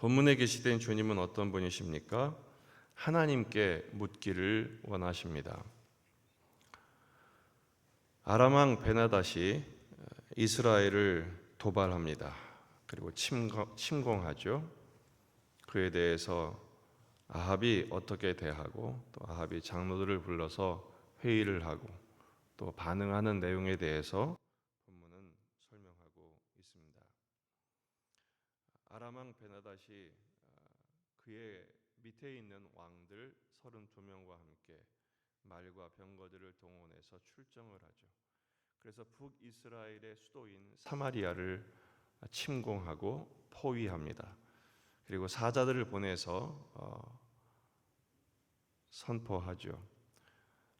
본문에 계시된 주님은 어떤 분이십니까? 하나님께 묻기를 원하십니다. 아람 왕 베나닷이 이스라엘을 도발합니다. 그리고 침공하죠. 그에 대해서 아합이 어떻게 대하고 또 아합이 장로들을 불러서 회의를 하고 또 반응하는 내용에 대해서 본문은 설명하고 있습니다. 아람 왕 베나닷이 그의 밑에 있는 왕들 32명과 함께 말과 병거들을 동원해서 출정을 하죠. 그래서 북이스라엘의 수도인 사마리아를 침공하고 포위합니다. 그리고 사자들을 보내서 선포하죠.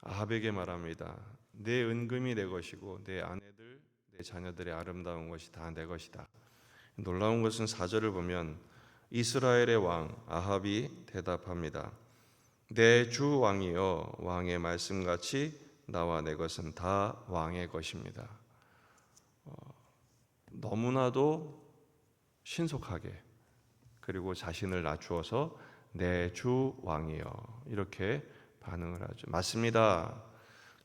아합에게 말합니다. 내 은금이 내 것이고 내 아내들, 내 자녀들의 아름다운 것이 다 내 것이다. 놀라운 것은 4절을 보면 이스라엘의 왕 아합이 대답합니다. 내 주 왕이여, 왕의 말씀같이 나와 내 것은 다 왕의 것입니다. 너무나도 신속하게 그리고 자신을 낮추어서 내 주 왕이여 이렇게 반응을 하죠. 맞습니다.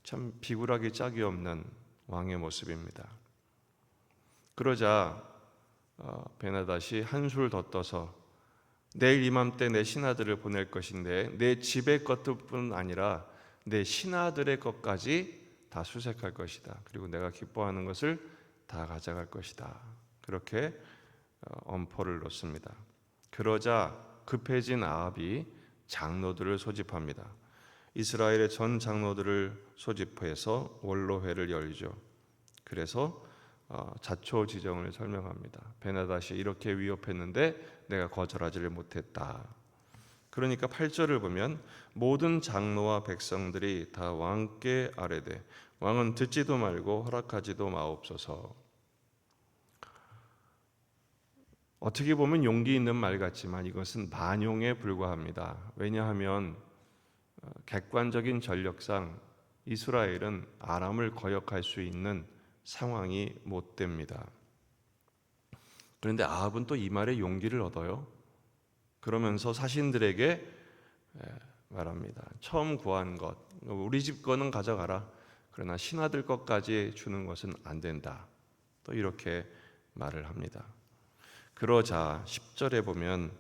참 비굴하기 짝이 없는 왕의 모습입니다. 그러자 베나닷이 한술 더 떠서 내일 이맘때 내 신하들을 보낼 것인데 내 집의 것뿐 아니라 내 신하들의 것까지 다 수색할 것이다. 그리고 내가 기뻐하는 것을 다 가져갈 것이다. 그렇게 엄포를 놓습니다. 그러자 급해진 아합이 장로들을 소집합니다. 이스라엘의 전 장로들을 소집해서 원로회를 열죠. 그래서 자초지정을 설명합니다. 베나닷이 이렇게 위협했는데 내가 거절하지를 못했다. 그러니까 8절을 보면 모든 장로와 백성들이 다 왕께 아뢰되 왕은 듣지도 말고 허락하지도 마옵소서. 어떻게 보면 용기 있는 말 같지만 이것은 만용에 불과합니다. 왜냐하면 객관적인 전력상 이스라엘은 아람을 거역할 수 있는 상황이 못 됩니다. 그런데 아합은 또 이 말에 용기를 얻어요. 그러면서 사신들에게 말합니다. 처음 구한 것, 우리 집 거는 가져가라. 그러나 신하들 것까지 주는 것은 안 된다. 또 이렇게 말을 합니다. 그러자 10절에 보면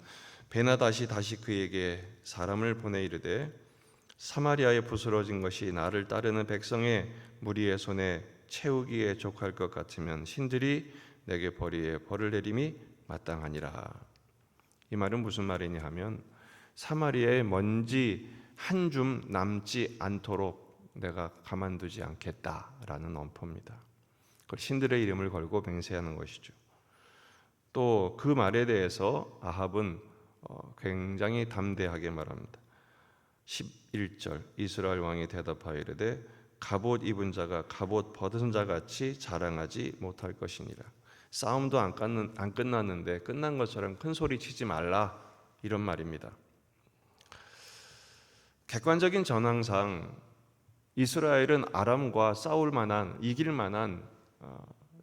베나닷이 다시 그에게 사람을 보내 이르되 사마리아에 부스러진 것이 나를 따르는 백성의 무리의 손에 채우기에 족할 것 같으면 신들이 내게 벌이에 벌을 내림이 마땅하니라. 이 말은 무슨 말이냐 하면 사마리아에 먼지 한 줌 남지 않도록 내가 가만두지 않겠다라는 엄포입니다. 그걸 신들의 이름을 걸고 맹세하는 것이죠. 또 그 말에 대해서 아합은 굉장히 담대하게 말합니다. 11절 이스라엘 왕이 대답하여 이르되 갑옷 입은 자가 갑옷 벗은 자같이 자랑하지 못할 것이니라. 싸움도 안 끝났는데 끝난 것처럼 큰 소리 치지 말라 이런 말입니다. 객관적인 전황상 이스라엘은 아람과 싸울 만한 이길 만한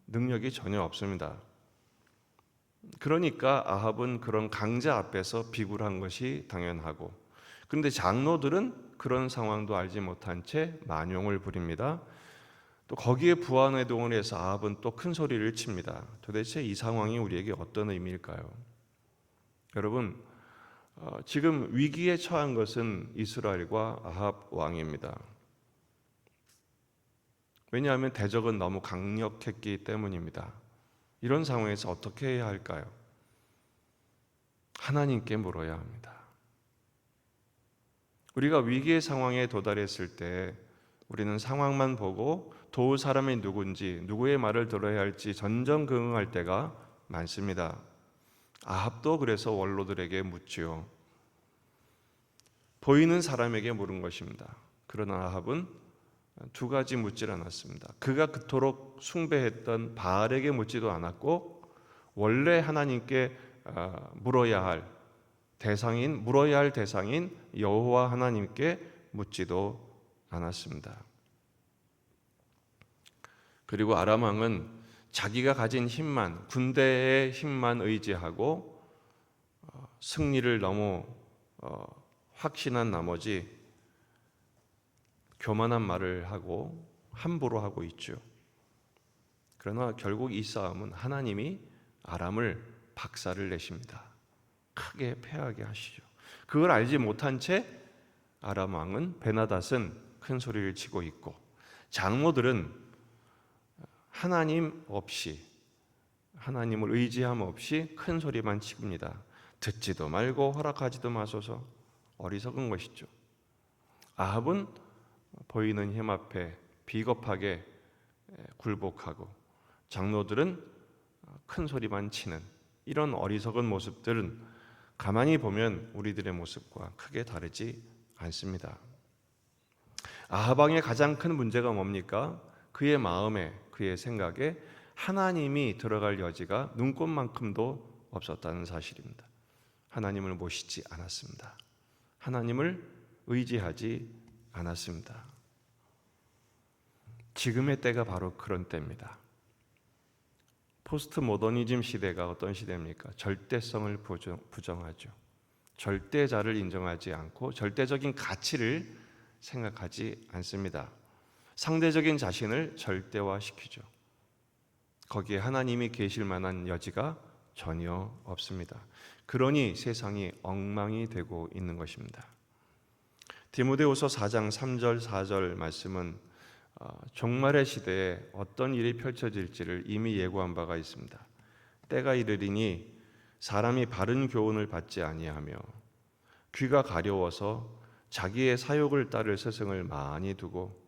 능력이 전혀 없습니다. 그러니까 아합은 그런 강자 앞에서 비굴한 것이 당연하고, 그런데 장로들은 그런 상황도 알지 못한 채 만용을 부립니다. 또 거기에 부하회동을 해서 아합은 또 큰 소리를 칩니다. 도대체 이 상황이 우리에게 어떤 의미일까요? 여러분, 지금 위기에 처한 것은 이스라엘과 아합 왕입니다. 왜냐하면 대적은 너무 강력했기 때문입니다. 이런 상황에서 어떻게 해야 할까요? 하나님께 물어야 합니다. 우리가 위기의 상황에 도달했을 때 우리는 상황만 보고 도울 사람이 누군지, 누구의 말을 들어야 할지 전전긍긍할 때가 많습니다. 아합도 그래서 원로들에게 묻지요. 보이는 사람에게 물은 것입니다. 그러나 아합은 두 가지 묻질 않았습니다. 그가 그토록 숭배했던 바알에게 묻지도 않았고, 원래 하나님께 물어야 할 대상인 여호와 하나님께 묻지도 않았습니다. 그리고 아람 왕은 자기가 가진 힘만, 군대의 힘만 의지하고 승리를 너무 확신한 나머지 교만한 말을 하고 함부로 하고 있죠. 그러나 결국 이 싸움은 하나님이 아람을 박살을 내십니다. 크게 패하게 하시죠. 그걸 알지 못한 채 아람 왕은 베나닷은 큰 소리를 치고 있고, 장로들은 하나님 없이, 하나님을 의지함 없이 큰 소리만 칩니다. 듣지도 말고 허락하지도 마소서. 어리석은 것이죠. 아합은 보이는 힘 앞에 비겁하게 굴복하고, 장로들은 큰 소리만 치는 이런 어리석은 모습들은 가만히 보면 우리들의 모습과 크게 다르지 않습니다. 아합 왕의 가장 큰 문제가 뭡니까? 그의 마음에, 그의 생각에 하나님이 들어갈 여지가 눈꼽만큼도 없었다는 사실입니다. 하나님을 모시지 않았습니다. 하나님을 의지하지 않았습니다. 지금의 때가 바로 그런 때입니다. 포스트 모더니즘 시대가 어떤 시대입니까? 절대성을 부정하죠. 절대자를 인정하지 않고 절대적인 가치를 생각하지 않습니다. 상대적인 자신을 절대화시키죠. 거기에 하나님이 계실 만한 여지가 전혀 없습니다. 그러니 세상이 엉망이 되고 있는 것입니다. 디모데후서 4장 3절 4절 말씀은 종말의 시대에 어떤 일이 펼쳐질지를 이미 예고한 바가 있습니다. 때가 이르리니 사람이 바른 교훈을 받지 아니하며 귀가 가려워서 자기의 사욕을 따를 스승을 많이 두고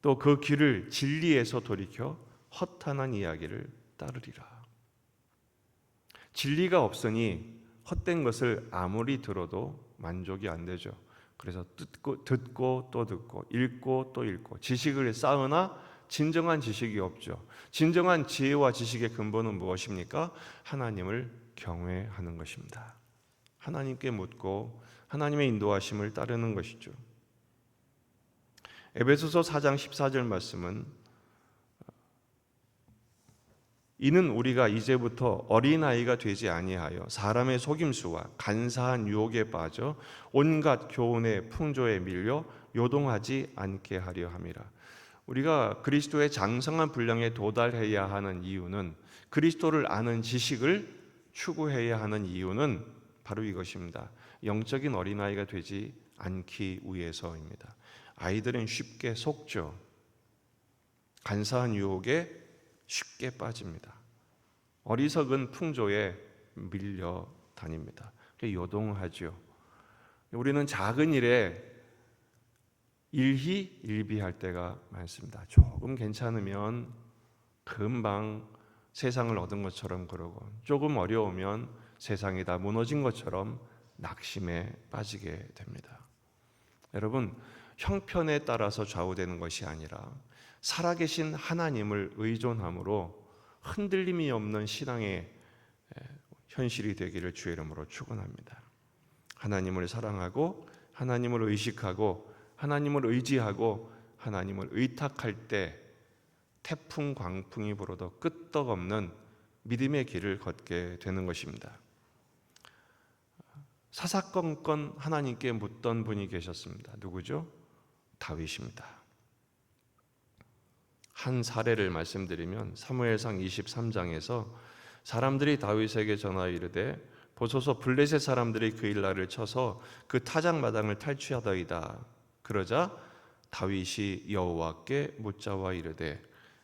또 그 귀를 진리에서 돌이켜 허탄한 이야기를 따르리라. 진리가 없으니 헛된 것을 아무리 들어도 만족이 안 되죠. 그래서 듣고 또 듣고 읽고 또 읽고 지식을 쌓으나 진정한 지식이 없죠. 진정한 지혜와 지식의 근본은 무엇입니까? 하나님을 경외하는 것입니다. 하나님께 묻고 하나님의 인도하심을 따르는 것이죠. 에베소서 4장 14절 말씀은 이는 우리가 이제부터 어린아이가 되지 아니하여 사람의 속임수와 간사한 유혹에 빠져 온갖 교훈의 풍조에 밀려 요동하지 않게 하려 함이라. 우리가 그리스도의 장성한 분량에 도달해야 하는 이유는, 그리스도를 아는 지식을 추구해야 하는 이유는 바로 이것입니다. 영적인 어린아이가 되지 않기 위해서입니다. 아이들은 쉽게 속죠. 간사한 유혹에 쉽게 빠집니다. 어리석은 풍조에 밀려 다닙니다. 요동하죠. 우리는 작은 일에 일희일비할 때가 많습니다. 조금 괜찮으면 금방 세상을 얻은 것처럼 그러고, 조금 어려우면 세상이 다 무너진 것처럼 낙심에 빠지게 됩니다. 여러분, 형편에 따라서 좌우되는 것이 아니라 살아계신 하나님을 의존함으로 흔들림이 없는 신앙의 현실이 되기를 주의 이름으로 축원합니다. 하나님을 사랑하고 하나님을 의식하고 하나님을 의지하고 하나님을 의탁할 때 태풍 광풍이 불어도 끄떡없는 믿음의 길을 걷게 되는 것입니다. 사사건건 하나님께 묻던 분이 계셨습니다. 누구죠? 다윗입니다. 한 사례를 말씀드리면 사무엘상 23장에서 사람들이 다윗에게 전하여 이르되 보소서 블레셋 사람들이 그 일날을 쳐서 그 타작마당을 탈취하더이다. 그러자 다윗이 여호와께 묻자와 이르되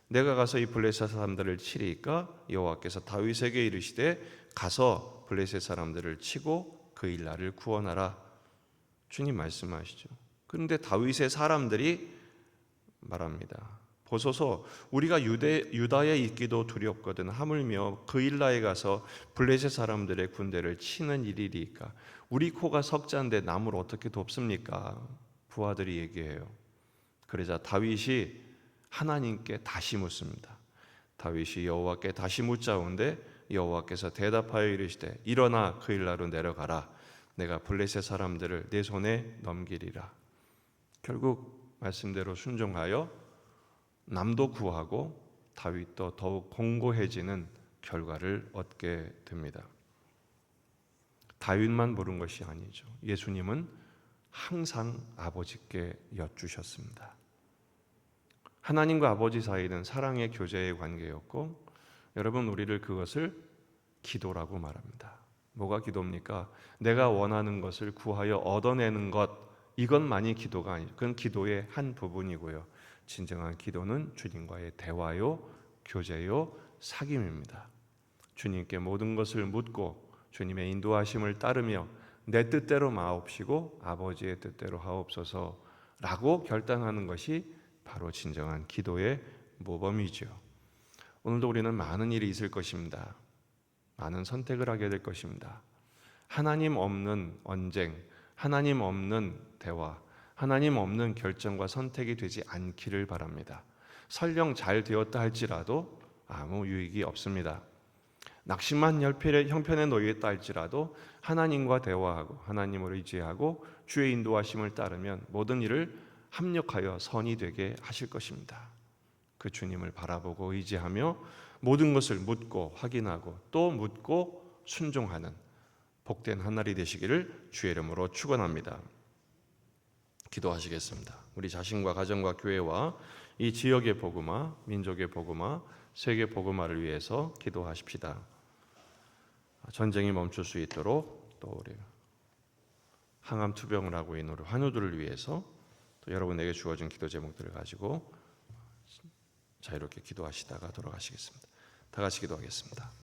내가 가서 이 블레셋 사람들을 치리까? 여호와께서 다윗에게 이르시되 가서 블레셋 사람들을 치고 그 일날을 구원하라. 주님 말씀하시죠. 그런데 다윗의 사람들이 말합니다. 보소서 우리가 유다에 있기도 두렵거든 하물며 그 일라에 가서 블레셋 사람들의 군대를 치는 일이리까? 우리 코가 석자인데 남을 어떻게 돕습니까? 부하들이 얘기해요. 그러자 다윗이 하나님께 다시 묻습니다. 다윗이 여호와께 다시 묻자온데 여호와께서 대답하여 이르시되 일어나 그 일라로 내려가라. 내가 블레셋 사람들을 내 손에 넘기리라. 결국 말씀대로 순종하여 남도 구하고 다윗도 더욱 공고해지는 결과를 얻게 됩니다. 다윗만 물은 것이 아니죠. 예수님은 항상 아버지께 여쭈셨습니다. 하나님과 아버지 사이는 사랑의 교제의 관계였고, 여러분, 우리를 그것을 기도라고 말합니다. 뭐가 기도입니까? 내가 원하는 것을 구하여 얻어내는 것, 이것만이 기도가 아니죠. 그건 기도의 한 부분이고요. 진정한 기도는 주님과의 대화요, 교제요, 사귐입니다. 주님께 모든 것을 묻고 주님의 인도하심을 따르며 내 뜻대로 마옵시고 아버지의 뜻대로 하옵소서라고 결단하는 것이 바로 진정한 기도의 모범이죠. 오늘도 우리는 많은 일이 있을 것입니다. 많은 선택을 하게 될 것입니다. 하나님 없는 언쟁, 하나님 없는 대화, 하나님 없는 결정과 선택이 되지 않기를 바랍니다. 설령 잘 되었다 할지라도 아무 유익이 없습니다. 낙심한 형편에 놓여 있다 할지라도 하나님과 대화하고 하나님을 의지하고 주의 인도하심을 따르면 모든 일을 합력하여 선이 되게 하실 것입니다. 그 주님을 바라보고 의지하며 모든 것을 묻고 확인하고 또 묻고 순종하는 복된 한 날이 되시기를 주의 이름으로 축원합니다. 기도하시겠습니다. 우리 자신과 가정과 교회와 이 지역의 복음화, 민족의 복음화, 세계 복음화를 위해서 기도하십시다. 전쟁이 멈출 수 있도록, 또 우리 항암 투병을 하고 있는 우리 환우들을 위해서, 또 여러분에게 주어진 기도 제목들을 가지고 자유롭게 기도하시다가 돌아가시겠습니다. 다 같이 기도하겠습니다.